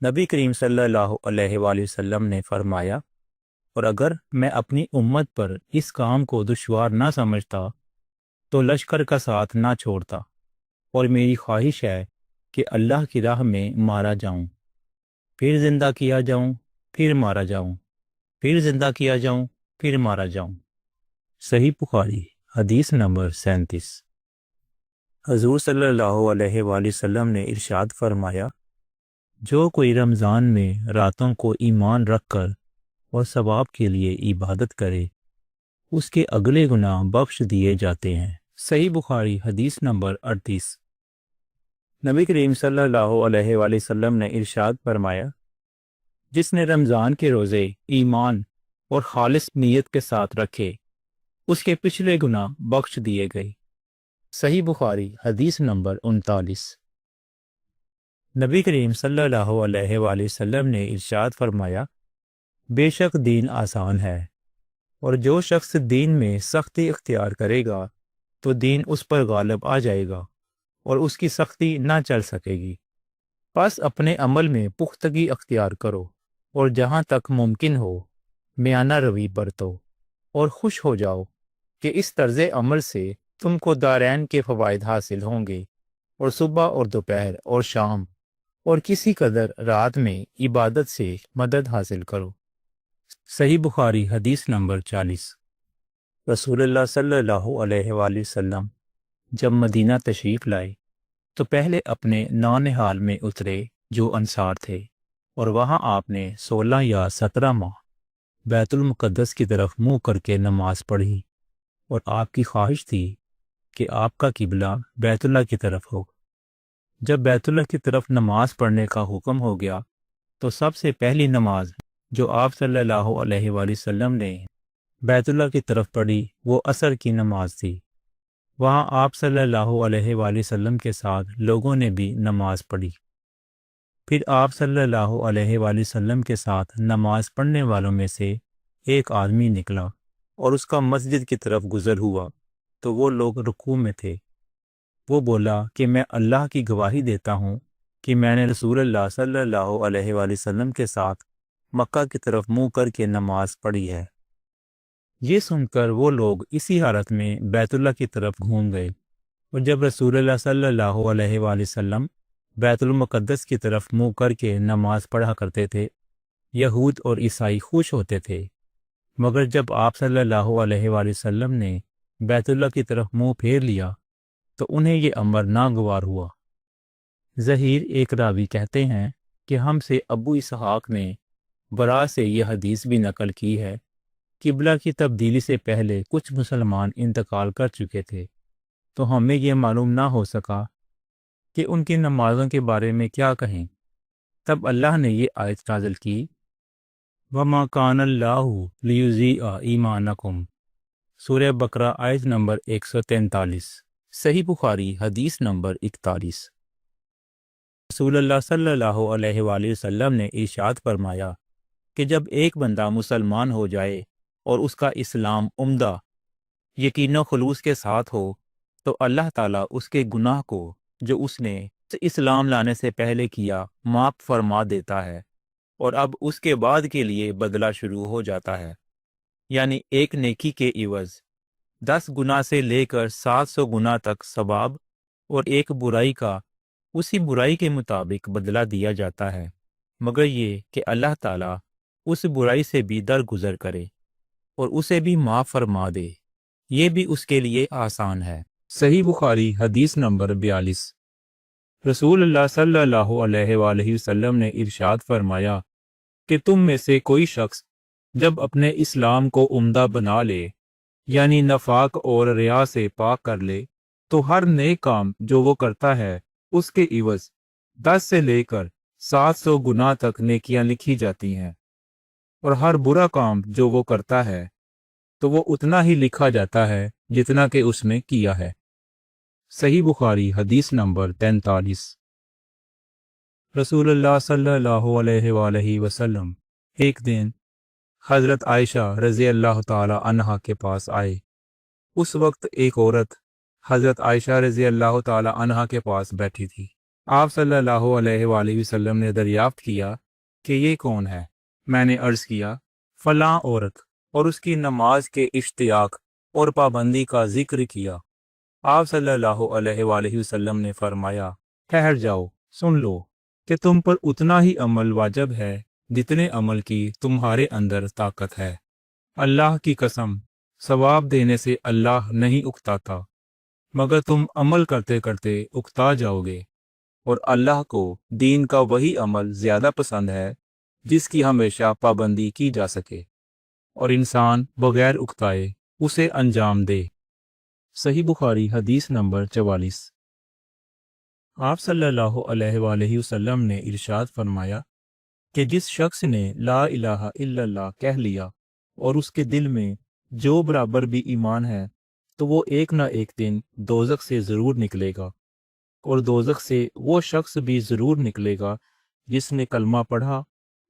نبی کریم صلی اللہ علیہ وآلہ وسلم نے فرمایا، اور اگر میں اپنی امت پر اس کام کو دشوار نہ سمجھتا تو لشکر کا ساتھ نہ چھوڑتا، اور میری خواہش ہے کہ اللہ کی راہ میں مارا جاؤں، پھر زندہ کیا جاؤں، پھر مارا جاؤں، پھر زندہ کیا جاؤں، پھر مارا جاؤں۔ صحیح بخاری حدیث نمبر 37۔ حضور صلی اللہ علیہ وآلہ وسلم نے ارشاد فرمایا، جو کوئی رمضان میں راتوں کو ایمان رکھ کر اور ثواب کے لیے عبادت کرے، اس کے اگلے گناہ بخش دیے جاتے ہیں۔ صحیح بخاری حدیث نمبر 38۔ نبی کریم صلی اللہ علیہ وآلہ وسلم نے ارشاد فرمایا، جس نے رمضان کے روزے ایمان اور خالص نیت کے ساتھ رکھے، اس کے پچھلے گناہ بخش دیے گئے۔ صحیح بخاری حدیث نمبر 39۔ نبی کریم صلی اللہ علیہ وآلہ وسلم نے ارشاد فرمایا، بے شک دین آسان ہے، اور جو شخص دین میں سختی اختیار کرے گا تو دین اس پر غالب آ جائے گا اور اس کی سختی نہ چل سکے گی۔ پس اپنے عمل میں پختگی اختیار کرو، اور جہاں تک ممکن ہو میانہ روی برتو، اور خوش ہو جاؤ کہ اس طرز عمل سے تم کو دارین کے فوائد حاصل ہوں گے، اور صبح اور دوپہر اور شام اور کسی قدر رات میں عبادت سے مدد حاصل کرو۔ صحیح بخاری حدیث نمبر 40۔ رسول اللہ صلی اللہ علیہ وآلہ وسلم جب مدینہ تشریف لائے تو پہلے اپنے نانہال میں اترے جو انصار تھے، اور وہاں آپ نے 16 یا 17 ماہ بیت المقدس کی طرف منہ کر کے نماز پڑھی، اور آپ کی خواہش تھی کہ آپ کا قبلہ بیت اللہ کی طرف ہو۔ جب بیت اللہ کی طرف نماز پڑھنے کا حکم ہو گیا تو سب سے پہلی نماز جو آپ صلی اللہ علیہ وآلہ وسلم نے بیت اللہ کی طرف پڑھی وہ عصر کی نماز تھی۔ وہاں آپ صلی اللہ علیہ وآلہ وسلم کے ساتھ لوگوں نے بھی نماز پڑھی۔ پھر آپ صلی اللہ علیہ وآلہ وسلم کے ساتھ نماز پڑھنے والوں میں سے ایک آدمی نکلا اور اس کا مسجد کی طرف گزر ہوا، تو وہ لوگ رکوع میں تھے۔ وہ بولا کہ میں اللہ کی گواہی دیتا ہوں کہ میں نے رسول اللہ صلی اللہ علیہ وآلہ وسلم کے ساتھ مکہ کی طرف منہ کر کے نماز پڑھی ہے۔ یہ سن کر وہ لوگ اسی حالت میں بیت اللہ کی طرف گھوم گئے، اور جب رسول اللہ صلی اللہ علیہ وآلہ وسلم بیت المقدس کی طرف منہ کر کے نماز پڑھا کرتے تھے، یہود اور عیسائی خوش ہوتے تھے، مگر جب آپ صلی اللہ علیہ وآلہ وسلم نے بیت اللہ کی طرف منہ پھیر لیا تو انہیں یہ امر ناگوار ہوا۔ ظہیر ایک راوی کہتے ہیں کہ ہم سے ابو اسحاق نے برا سے یہ حدیث بھی نقل کی ہے، قبلہ کی تبدیلی سے پہلے کچھ مسلمان انتقال کر چکے تھے، تو ہمیں یہ معلوم نہ ہو سکا کہ ان کی نمازوں کے بارے میں کیا کہیں۔ تب اللہ نے یہ آیت نازل کی، وَمَا كَانَ اللَّهُ لِيُضِيعَ إِيمَانَكُمْ، سورہ بقرہ آیت نمبر 143، صحیح بخاری حدیث نمبر 41۔ رسول اللہ صلی اللہ علیہ وآلہ وسلم نے ارشاد فرمایا کہ جب ایک بندہ مسلمان ہو جائے اور اس کا اسلام عمدہ یقین و خلوص کے ساتھ ہو تو اللہ تعالیٰ اس کے گناہ کو جو اس نے اسلام لانے سے پہلے کیا معاف فرما دیتا ہے، اور اب اس کے بعد کے لیے بدلہ شروع ہو جاتا ہے، یعنی ایک نیکی کے عوض 10 گناہ سے لے کر 700 گناہ تک ثواب، اور ایک برائی کا اسی برائی کے مطابق بدلہ دیا جاتا ہے، مگر یہ کہ اللہ تعالیٰ اس برائی سے بھی درگزر کرے اور اسے بھی معاف فرما دے، یہ بھی اس کے لیے آسان ہے۔ صحیح بخاری حدیث نمبر 42۔ رسول اللہ صلی اللہ علیہ وآلہ وسلم نے ارشاد فرمایا کہ تم میں سے کوئی شخص جب اپنے اسلام کو عمدہ بنا لے، یعنی نفاق اور ریا سے پاک کر لے، تو ہر نیک کام جو وہ کرتا ہے اس کے عوض 10 سے لے کر 700 گناہ تک نیکیاں لکھی جاتی ہیں، اور ہر برا کام جو وہ کرتا ہے تو وہ اتنا ہی لکھا جاتا ہے جتنا کہ اس نے کیا ہے۔ صحیح بخاری حدیث نمبر 43۔ رسول اللہ صلی اللہ علیہ وآلہ وسلم ایک دن حضرت عائشہ رضی اللہ تعالی عنہا کے پاس آئے۔ اس وقت ایک عورت حضرت عائشہ رضی اللہ تعالی عنہا کے پاس بیٹھی تھی۔ آپ صلی اللہ علیہ وآلہ وسلم نے دریافت کیا کہ یہ کون ہے؟ میں نے عرض کیا، فلاں عورت، اور اس کی نماز کے اشتیاق اور پابندی کا ذکر کیا۔ آپ صلی اللہ علیہ وآلہ وسلم نے فرمایا، ٹھہر جاؤ، سن لو کہ تم پر اتنا ہی عمل واجب ہے جتنے عمل کی تمہارے اندر طاقت ہے۔ اللہ کی قسم، ثواب دینے سے اللہ نہیں اکتاتا، مگر تم عمل کرتے کرتے اکتا جاؤ گے، اور اللہ کو دین کا وہی عمل زیادہ پسند ہے جس کی ہمیشہ پابندی کی جا سکے، اور انسان بغیر اکتائے اسے انجام دے۔ صحیح بخاری حدیث نمبر 44۔ آپ صلی اللہ علیہ وآلہ وسلم نے ارشاد فرمایا کہ جس شخص نے لا الہ الا اللہ کہہ لیا اور اس کے دل میں جو برابر بھی ایمان ہے تو وہ ایک نہ ایک دن دوزخ سے ضرور نکلے گا، اور دوزخ سے وہ شخص بھی ضرور نکلے گا جس نے کلمہ پڑھا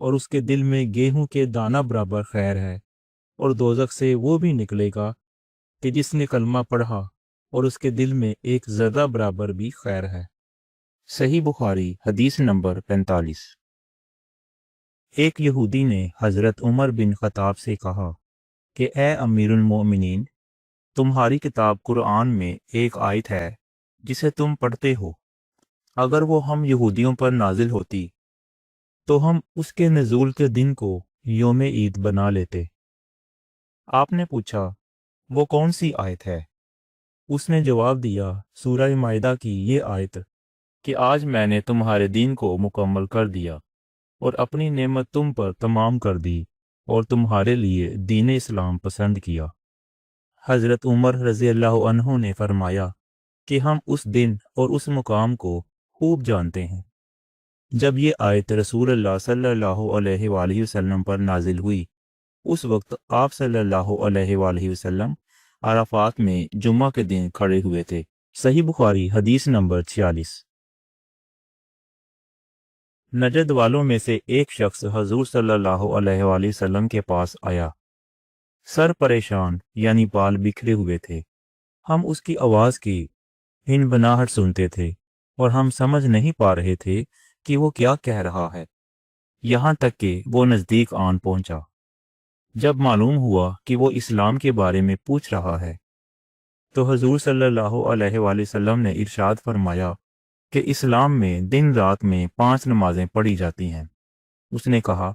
اور اس کے دل میں گیہوں کے دانہ برابر خیر ہے، اور دوزخ سے وہ بھی نکلے گا کہ جس نے کلمہ پڑھا اور اس کے دل میں ایک ذرہ برابر بھی خیر ہے۔ صحیح بخاری حدیث نمبر 45۔ ایک یہودی نے حضرت عمر بن خطاب سے کہا کہ اے امیر المومنین، تمہاری کتاب قرآن میں ایک آیت ہے جسے تم پڑھتے ہو، اگر وہ ہم یہودیوں پر نازل ہوتی تو ہم اس کے نزول کے دن کو یوم عید بنا لیتے۔ آپ نے پوچھا، وہ کون سی آیت ہے؟ اس نے جواب دیا، سورہ مائدہ کی یہ آیت کہ آج میں نے تمہارے دین کو مکمل کر دیا اور اپنی نعمت تم پر تمام کر دی اور تمہارے لیے دین اسلام پسند کیا۔ حضرت عمر رضی اللہ عنہ نے فرمایا کہ ہم اس دن اور اس مقام کو خوب جانتے ہیں۔ جب یہ آیت رسول اللہ صلی اللہ علیہ وآلہ وسلم پر نازل ہوئی، اس وقت آپ صلی اللہ علیہ وآلہ وسلم عرفات میں جمعہ کے دن کھڑے ہوئے تھے۔ صحیح بخاری حدیث نمبر 46۔ نجد والوں میں سے ایک شخص حضور صلی اللہ علیہ وآلہ وسلم کے پاس آیا۔ سر پریشان، یعنی بال بکھرے ہوئے تھے، ہم اس کی آواز کی ہنبناہٹ سنتے تھے اور ہم سمجھ نہیں پا رہے تھے کہ وہ کیا کہہ رہا ہے، یہاں تک کہ وہ نزدیک آن پہنچا۔ جب معلوم ہوا کہ وہ اسلام کے بارے میں پوچھ رہا ہے تو حضور صلی اللہ علیہ وآلہ وسلم نے ارشاد فرمایا کہ اسلام میں دن رات میں 5 نمازیں پڑھی جاتی ہیں۔ اس نے کہا،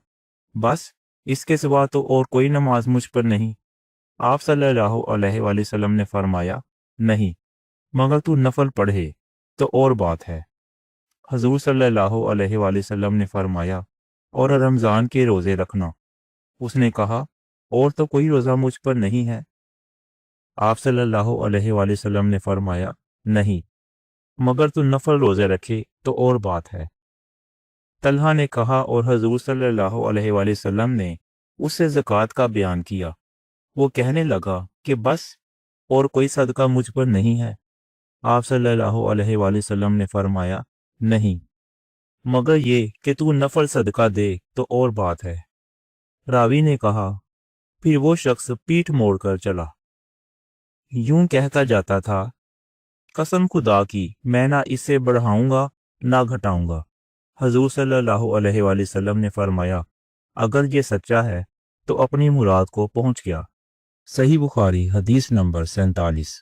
بس اس کے سوا تو اور کوئی نماز مجھ پر نہیں؟ آپ صلی اللہ علیہ وآلہ وسلم نے فرمایا، نہیں، مگر تو نفل پڑھے تو اور بات ہے۔ حضور صلی اللہ علیہ وآلہ وسلم نے فرمایا، اور رمضان کے روزے رکھنا۔ اس نے کہا، اور تو کوئی روزہ مجھ پر نہیں ہے۔ آپ صلی اللہ علیہ وآلہ وسلم نے فرمایا، نہیں، مگر تو نفل روزے رکھے تو اور بات ہے۔ طلحہ نے کہا، اور حضور صلی اللہ علیہ وآلہ وسلم نے اس سے زکوٰۃ کا بیان کیا۔ وہ کہنے لگا کہ بس اور کوئی صدقہ مجھ پر نہیں ہے۔ آپ صلی اللہ علیہ وآلہ وسلم نے فرمایا، نہیں، مگر یہ کہ تو نفل صدقہ دے تو اور بات ہے۔ راوی نے کہا، پھر وہ شخص پیٹھ موڑ کر چلا، یوں کہتا جاتا تھا، قسم خدا کی میں نہ اس سے بڑھاؤں گا نہ گھٹاؤں گا۔ حضور صلی اللہ علیہ وآلہ وسلم نے فرمایا، اگر یہ سچا ہے تو اپنی مراد کو پہنچ گیا۔ صحیح بخاری حدیث نمبر 47۔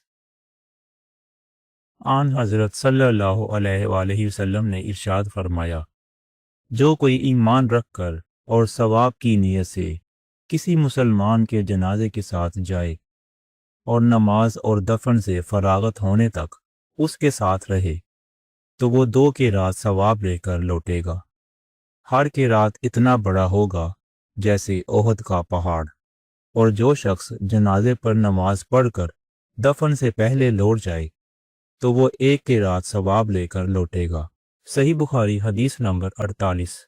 آن حضرت صلی اللہ علیہ وآلہ وسلم نے ارشاد فرمایا، جو کوئی ایمان رکھ کر اور ثواب کی نیت سے کسی مسلمان کے جنازے کے ساتھ جائے اور نماز اور دفن سے فراغت ہونے تک اس کے ساتھ رہے تو وہ 2 قیراط ثواب لے کر لوٹے گا۔ ہر قیراط اتنا بڑا ہوگا جیسے احد کا پہاڑ۔ اور جو شخص جنازے پر نماز پڑھ کر دفن سے پہلے لوٹ جائے تو وہ 1 قیراط ثواب لے کر لوٹے گا۔ صحیح بخاری حدیث نمبر 48۔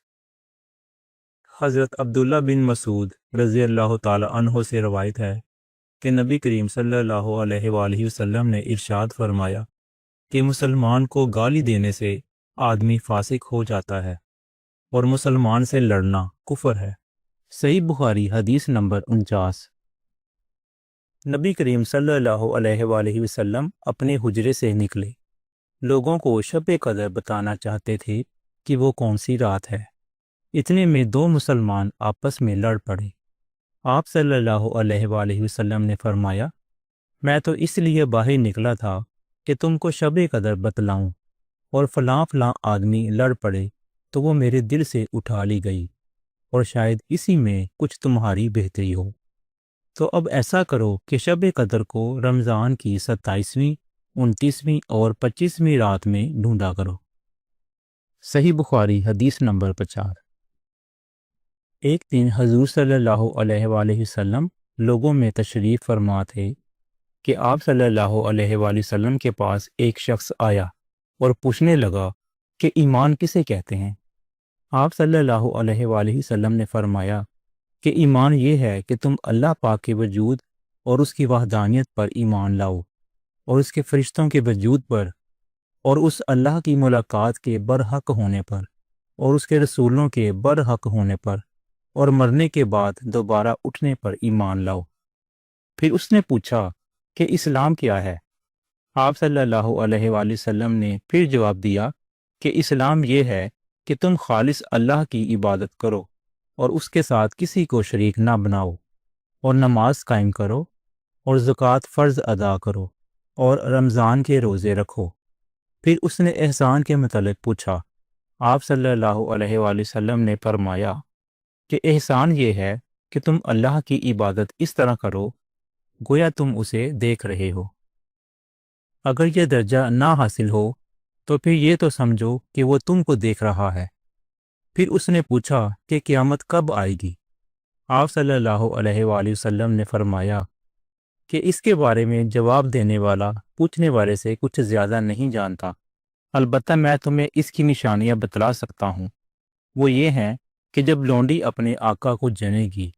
حضرت عبداللہ بن مسعود رضی اللہ تعالی عنہ سے روایت ہے کہ نبی کریم صلی اللہ علیہ وآلہ وسلم نے ارشاد فرمایا کہ مسلمان کو گالی دینے سے آدمی فاسق ہو جاتا ہے اور مسلمان سے لڑنا کفر ہے۔ صحیح بخاری حدیث نمبر 49۔ نبی کریم صلی اللہ علیہ وآلہ وسلم اپنے حجرے سے نکلے، لوگوں کو شب قدر بتانا چاہتے تھے کہ وہ کون سی رات ہے۔ اتنے میں 2 مسلمان آپس میں لڑ پڑے۔ آپ صلی اللہ علیہ وآلہ وسلم نے فرمایا، میں تو اس لیے باہر نکلا تھا کہ تم کو شب قدر بتلاؤں، اور فلاں فلاں آدمی لڑ پڑے تو وہ میرے دل سے اٹھا لی گئی، اور شاید اسی میں کچھ تمہاری بہتری ہو۔ تو اب ایسا کرو کہ شب قدر کو رمضان کی 27ویں، 29ویں اور 25ویں رات میں ڈھونڈا کرو۔ صحیح بخاری حدیث نمبر 50۔ ایک دن حضور صلی اللہ علیہ وآلہ وسلم لوگوں میں تشریف فرما تھے کہ آپ صلی اللہ علیہ وآلہ وسلم کے پاس ایک شخص آیا اور پوچھنے لگا کہ ایمان کسے کہتے ہیں؟ آپ صلی اللہ علیہ وآلہ وسلم نے فرمایا کہ ایمان یہ ہے کہ تم اللہ پاک کے وجود اور اس کی وحدانیت پر ایمان لاؤ، اور اس کے فرشتوں کے وجود پر، اور اس اللہ کی ملاقات کے برحق ہونے پر، اور اس کے رسولوں کے برحق ہونے پر، اور مرنے کے بعد دوبارہ اٹھنے پر ایمان لاؤ۔ پھر اس نے پوچھا کہ اسلام کیا ہے؟ آپ صلی اللہ علیہ وآلہ وسلم نے پھر جواب دیا کہ اسلام یہ ہے کہ تم خالص اللہ کی عبادت کرو اور اس کے ساتھ کسی کو شریک نہ بناؤ، اور نماز قائم کرو، اور زکوٰۃ فرض ادا کرو، اور رمضان کے روزے رکھو۔ پھر اس نے احسان کے متعلق پوچھا۔ آپ صلی اللہ علیہ وآلہ وسلم نے فرمایا کہ احسان یہ ہے کہ تم اللہ کی عبادت اس طرح کرو گویا تم اسے دیکھ رہے ہو۔ اگر یہ درجہ نہ حاصل ہو تو پھر یہ تو سمجھو کہ وہ تم کو دیکھ رہا ہے۔ پھر اس نے پوچھا کہ قیامت کب آئے گی؟ آپ صلی اللہ علیہ وآلہ وسلم نے فرمایا کہ اس کے بارے میں جواب دینے والا پوچھنے والے سے کچھ زیادہ نہیں جانتا، البتہ میں تمہیں اس کی نشانیاں بتلا سکتا ہوں۔ وہ یہ ہیں کہ جب لونڈی اپنے آقا کو جنے گی،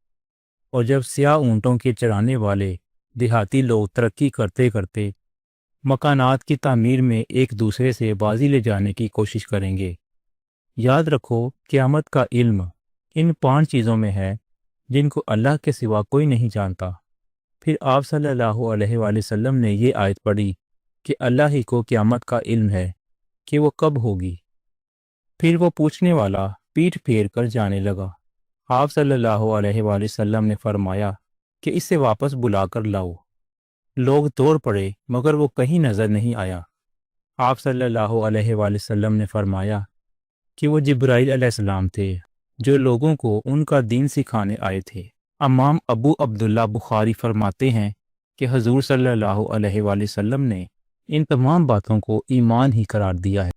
اور جب سیاہ اونٹوں کے چرانے والے دیہاتی لوگ ترقی کرتے کرتے مکانات کی تعمیر میں ایک دوسرے سے بازی لے جانے کی کوشش کریں گے۔ یاد رکھو، قیامت کا علم ان 5 چیزوں میں ہے جن کو اللہ کے سوا کوئی نہیں جانتا۔ پھر آپ صلی اللہ علیہ وآلہ وسلم نے یہ آیت پڑھی کہ اللہ ہی کو قیامت کا علم ہے کہ وہ کب ہوگی۔ پھر وہ پوچھنے والا پیٹھ پھیر کر جانے لگا۔ آپ صلی اللہ علیہ وآلہ وسلم نے فرمایا کہ اسے واپس بلا کر لاؤ۔ لوگ دوڑ پڑے مگر وہ کہیں نظر نہیں آیا۔ آپ صلی اللہ علیہ وآلہ وسلم نے فرمایا کہ وہ جبرائیل علیہ السلام تھے جو لوگوں کو ان کا دین سکھانے آئے تھے۔ امام ابو عبداللہ بخاری فرماتے ہیں کہ حضور صلی اللہ علیہ وآلہ وسلم نے ان تمام باتوں کو ایمان ہی قرار دیا ہے۔